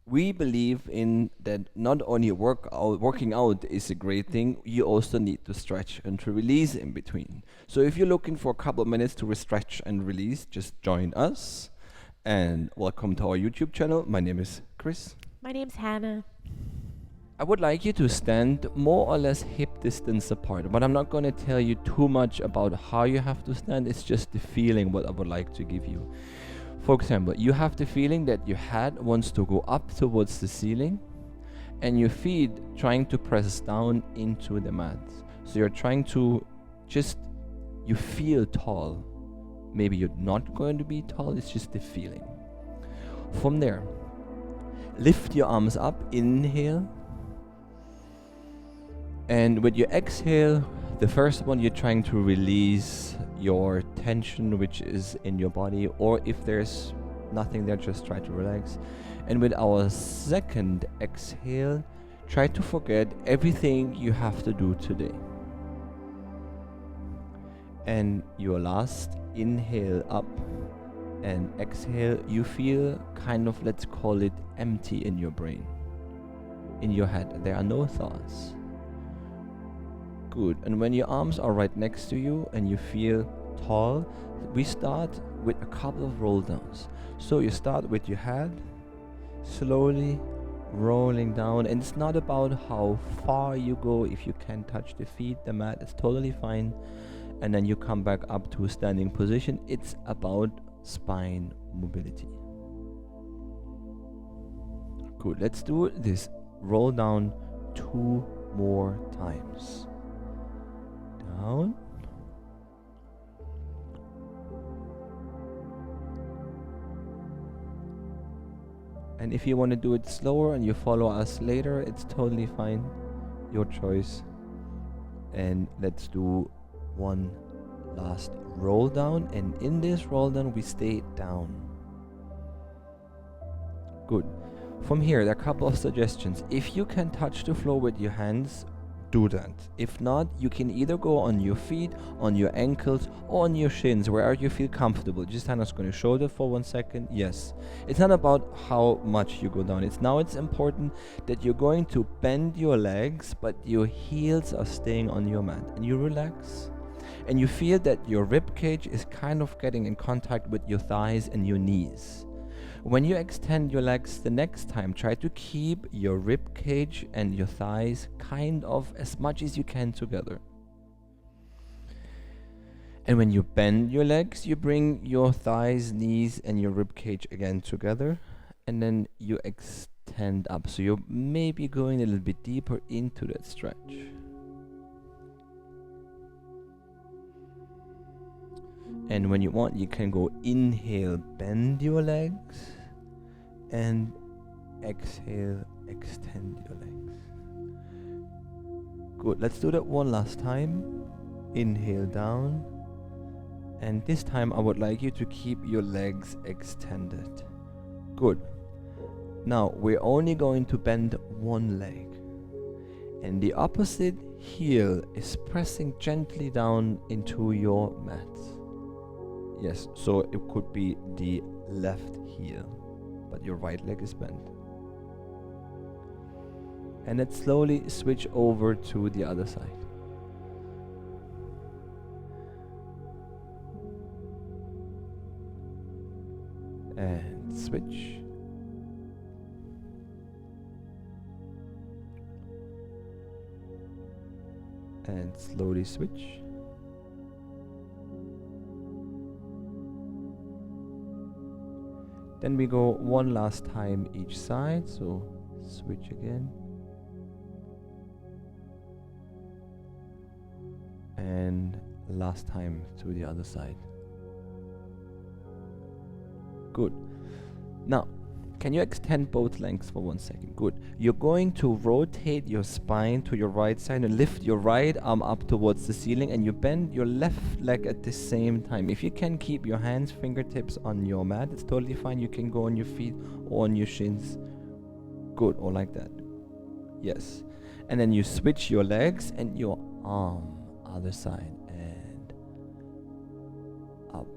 We believe in that not only working out is a great thing, you also need to stretch and to release in between. So if you're looking for a couple of minutes to stretch and release, just join us. And welcome to our YouTube channel. My name is Chris. My name's Hannah. I would like you to stand more or less hip distance apart, but I'm not going to tell you too much about how you have to stand. It's just the feeling what I would like to give you. For example, you have the feeling that your head wants to go up towards the ceiling and your feet trying to press down into the mat. So you're trying to you feel tall. Maybe you're not going to be tall, it's just the feeling. From there, lift your arms up, inhale. And with your exhale, the first one, you're trying to release your tension which is in your body, or if there's nothing there, just try to relax. And with our second exhale, try to forget everything you have to do today. And your last inhale up and exhale, you feel kind of, let's call it, empty in your brain, in your head. There are no thoughts. Good. And when your arms are right next to you and you feel tall, we start with a couple of roll downs. So you start with your head slowly rolling down, and it's not about how far you go. If you can touch the feet, the mat, it's totally fine. And then you come back up to a standing position. It's about spine mobility. Good. Let's do this roll down 2 more times. Down. And if you want to do it slower and you follow us later, it's totally fine. Your choice. And let's do one last roll down. And in this roll down, we stay down. Good. From here, there are a couple of suggestions. If you can touch the floor with your hands, do that. If not, you can either go on your feet, on your ankles, or on your shins, wherever you feel comfortable. Just Hannah's going to shoulder for 1 second. Yes. It's not about how much you go down. It's important that you're going to bend your legs, but your heels are staying on your mat. And you relax. And you feel that your rib cage is kind of getting in contact with your thighs and your knees. When you extend your legs the next time, try to keep your rib cage and your thighs kind of as much as you can together. And when you bend your legs, you bring your thighs, knees, and your rib cage again together. And then you extend up. So you're maybe going a little bit deeper into that stretch. And when you want, you can go inhale, bend your legs, and exhale, extend your legs. Good. Let's do that one last time. Inhale down. And this time I would like you to keep your legs extended. Good. Now we're only going to bend one leg. And the opposite heel is pressing gently down into your mat. Yes, so it could be the left heel, but your right leg is bent. And then slowly switch over to the other side. And switch. And slowly switch. Then we go one last time each side, so switch again. And last time to the other side. Good. Now, can you extend both legs for 1 second? Good. You're going to rotate your spine to your right side and lift your right arm up towards the ceiling, and you bend your left leg at the same time. If you can keep your hands, fingertips on your mat, it's totally fine. You can go on your feet or on your shins. Good, or like that. Yes. And then you switch your legs and your arm, other side, and up.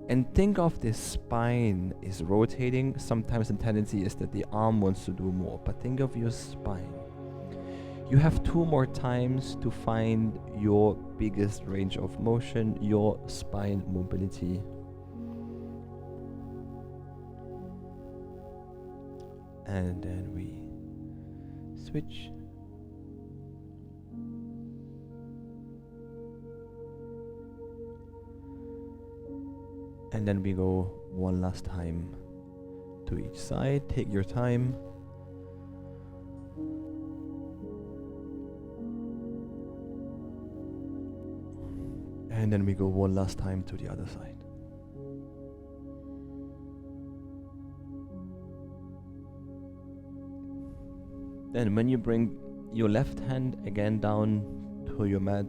And think of this spine is rotating. Sometimes the tendency is that the arm wants to do more, but think of your spine. You have 2 more times to find your biggest range of motion, your spine mobility. And then we switch. And then we go one last time to each side. Take your time. And then we go one last time to the other side. Then when you bring your left hand again down to your mat,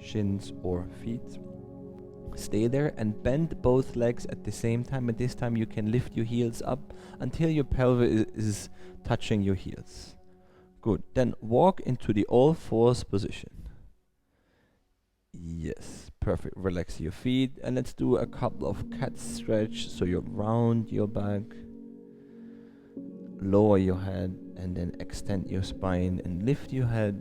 shins or feet, stay there and bend both legs at the same time, and this time you can lift your heels up until your pelvis is touching your heels. Good. Then walk into the all fours position. Yes, perfect. Relax your feet and let's do a couple of cat stretch. So you round your back, lower your head, and then extend your spine and lift your head.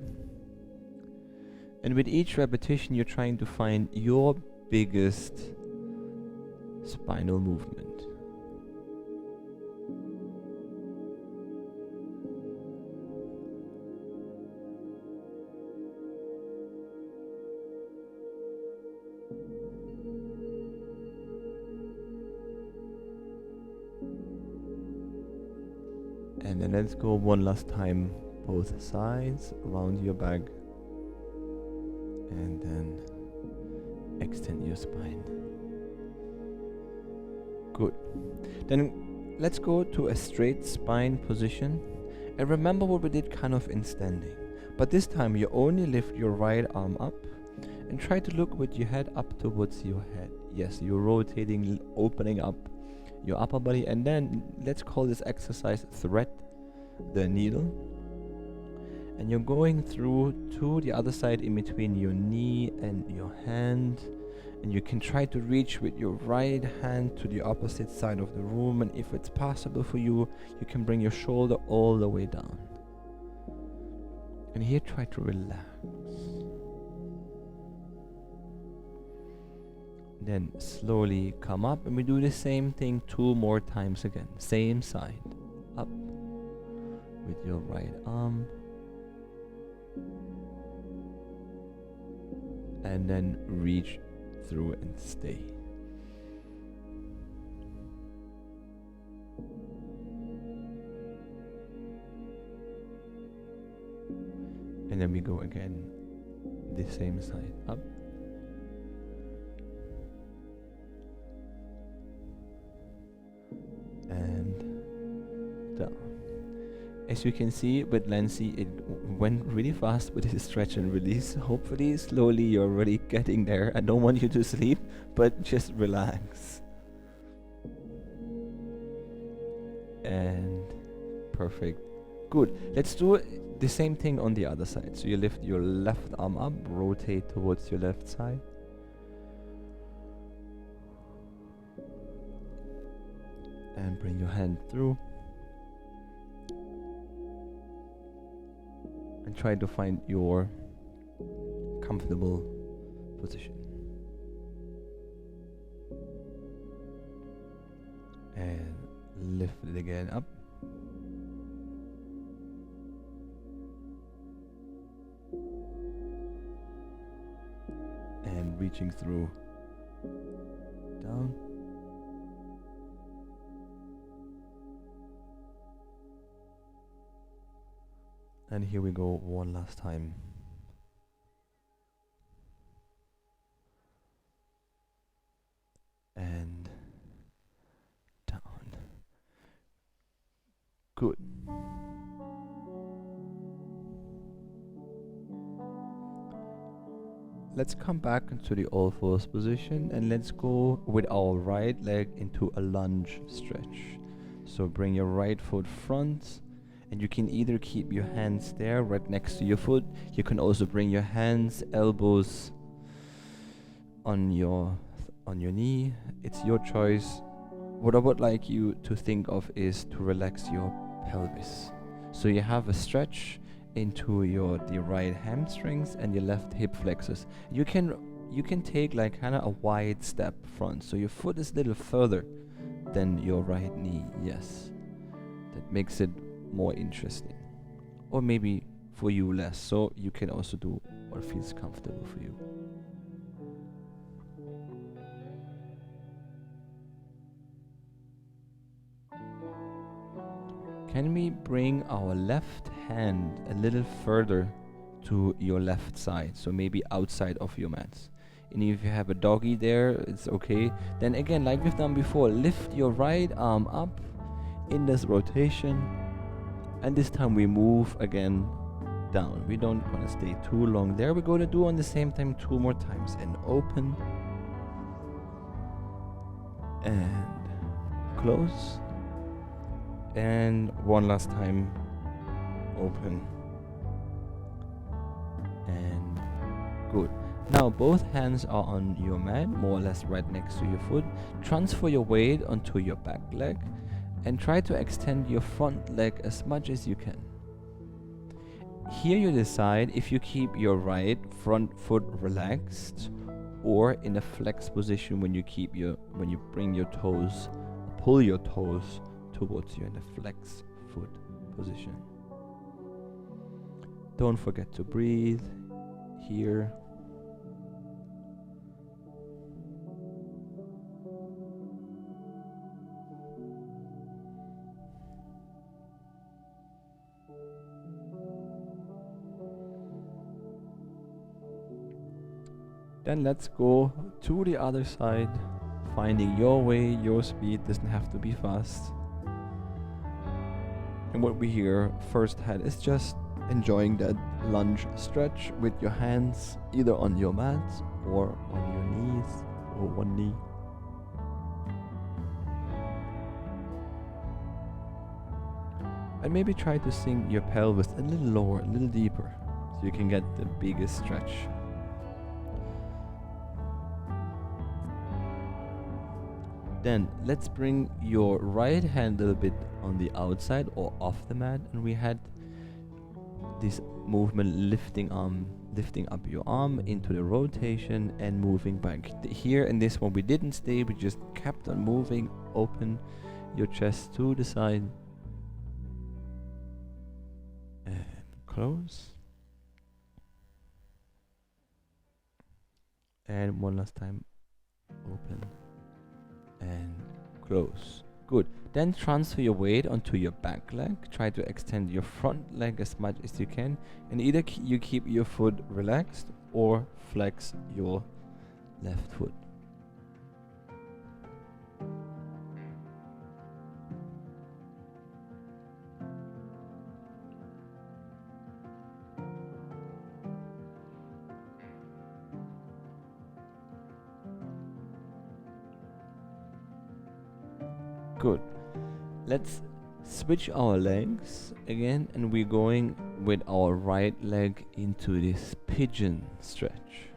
And with each repetition you're trying to find your biggest spinal movement. And then let's go one last time, both sides, around your back, and then extend your spine. Good. Then let's go to a straight spine position. And remember what we did kind of in standing. But this time you only lift your right arm up and try to look with your head up towards your head. Yes, you're rotating, opening up your upper body. And then let's call this exercise thread the needle. And you're going through to the other side in between your knee and your hand. And you can try to reach with your right hand to the opposite side of the room. And if it's possible for you, you can bring your shoulder all the way down. And here try to relax. Then slowly come up, and we do the same thing 2 more times again. Same side. Up with your right arm. And then reach through and stay. And then we go again, the same side, up. And down. As you can see with Lancy, it went really fast with his stretch and release. Hopefully slowly you're already getting there. I don't want you to sleep, but just relax. And perfect. Good. Let's do the same thing on the other side. So you lift your left arm up, rotate towards your left side. And bring your hand through. And try to find your comfortable position. And lift it again up. And reaching through, down. And here we go one last time. And down. Good. Let's come back into the all fours position and let's go with our right leg into a lunge stretch. So bring your right foot front. And you can either keep your hands there right next to your foot. You can also bring your hands, elbows on your on your knee. It's your choice. What I would like you to think of is to relax your pelvis. So you have a stretch into the right hamstrings and your left hip flexors. You can take like kind of a wide step front, so your foot is a little further than your right knee. Yes, that makes it more interesting, or maybe for you less. So you can also do what feels comfortable for you. Can we bring our left hand a little further to your left side, so maybe outside of your mats? And if you have a doggy there, it's okay. Then again, like we've done before, lift your right arm up in this rotation, and this time we move again down. We don't want to stay too long there. We're going to do on the same time 2 more times, and open and close. And one last time, open and good. Now both hands are on your mat, more or less right next to your foot. Transfer your weight onto your back leg and try to extend your front leg as much as you can. Here you decide if you keep your right front foot relaxed or in a flex position when you bring your toes, pull your toes towards you in a flex foot position. Don't forget to breathe here. Then let's go to the other side, finding your way, your speed, doesn't have to be fast. And what we here first had is just enjoying that lunge stretch with your hands either on your mat or on your knees or one knee. And maybe try to sink your pelvis a little lower, a little deeper, so you can get the biggest stretch. Then let's bring your right hand a little bit on the outside or off the mat, and we had this movement lifting up your arm into the rotation and moving back. Here in this one we didn't stay, we just kept on moving. Open your chest to the side and close. And one last time, open and close. Good. Then transfer your weight onto your back leg. Try to extend your front leg as much as you can, and either you keep your foot relaxed or flex your left foot. Good. Let's switch our legs again, and we're going with our right leg into this pigeon stretch.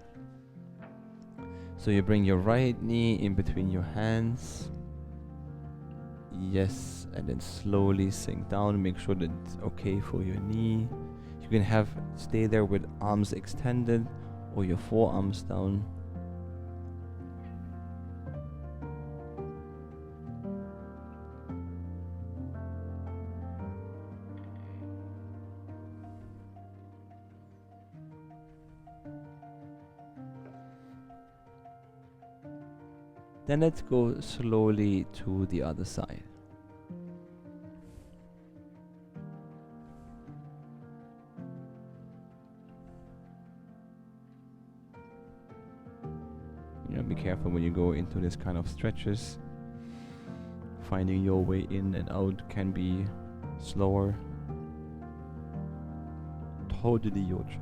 So you bring your right knee in between your hands. Yes, and then slowly sink down. Make sure that it's okay for your knee. You can stay there with arms extended or your forearms down. Then let's go slowly to the other side. Be careful when you go into this kind of stretches. Finding your way in and out can be slower. Totally your choice.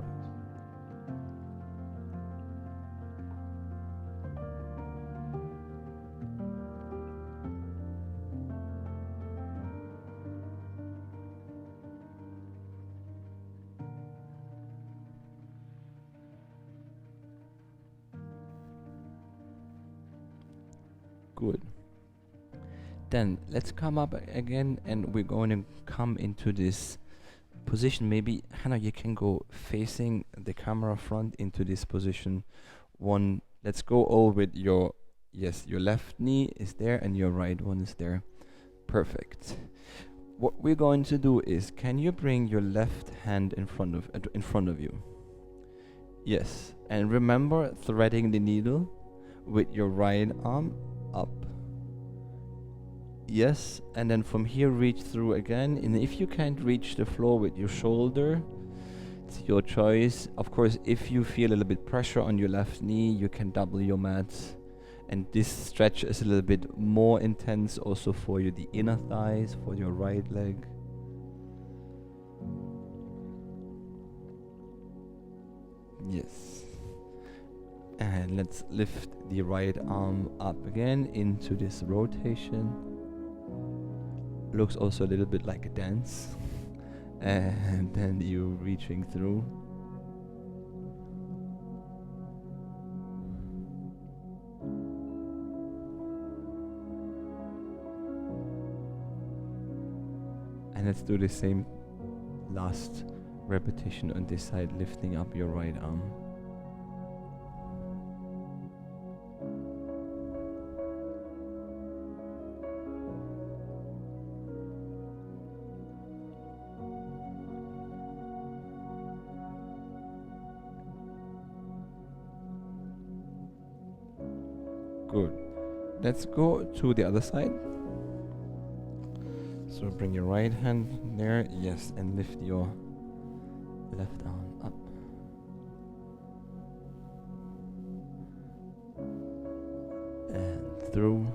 Good. Then let's come up again, and we're going to come into this position. Maybe Hannah, you can go facing the camera front into this position. One, let's go all with your, yes, your left knee is there and your right one is there. Perfect. What we're going to do is, can you bring your left hand in front of you? Yes, and remember threading the needle with your right arm up. Yes, and then from here reach through again, and if you can't reach the floor with your shoulder, it's your choice. Of course, if you feel a little bit pressure on your left knee, you can double your mat, and this stretch is a little bit more intense also for you, the inner thighs, for your right leg. Yes. And let's lift the right arm up again into this rotation. Looks also a little bit like a dance. And then you reaching through. And let's do the same last repetition on this side, lifting up your right arm. Good. Let's go to the other side. So bring your right hand there, yes, and lift your left arm up. And through.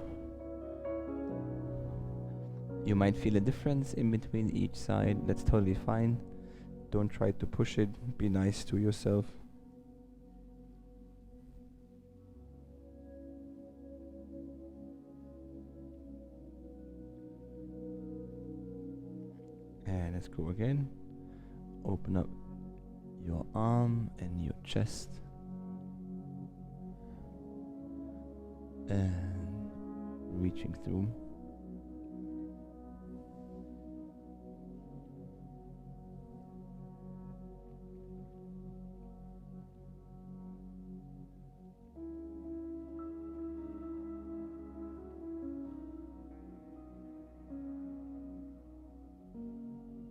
You might feel a difference in between each side. That's totally fine. Don't try to push it. Be nice to yourself. And let's go again. Open up your arm and your chest. And reaching through.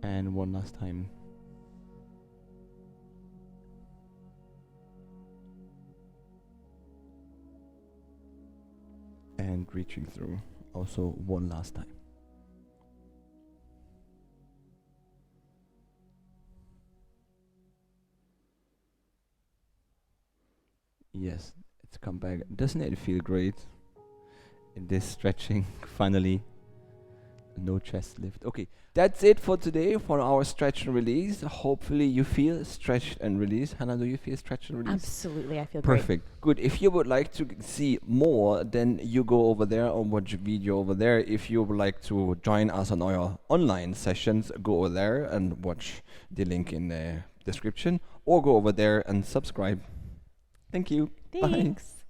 And one last time. And reaching through. Also one last time. Yes, it's come back. Doesn't it feel great? In this stretching, finally. No chest lift. Okay, that's it for today for our stretch and release. Hopefully you feel stretched and released. Hannah, do you feel stretched and released? Absolutely, I feel perfect. Good. If you would like to see more, then you go over there or watch a video over there. If you would like to join us on our online sessions, go over there and watch the link in the description, or go over there and subscribe. Thank you. great. Thanks. Bye.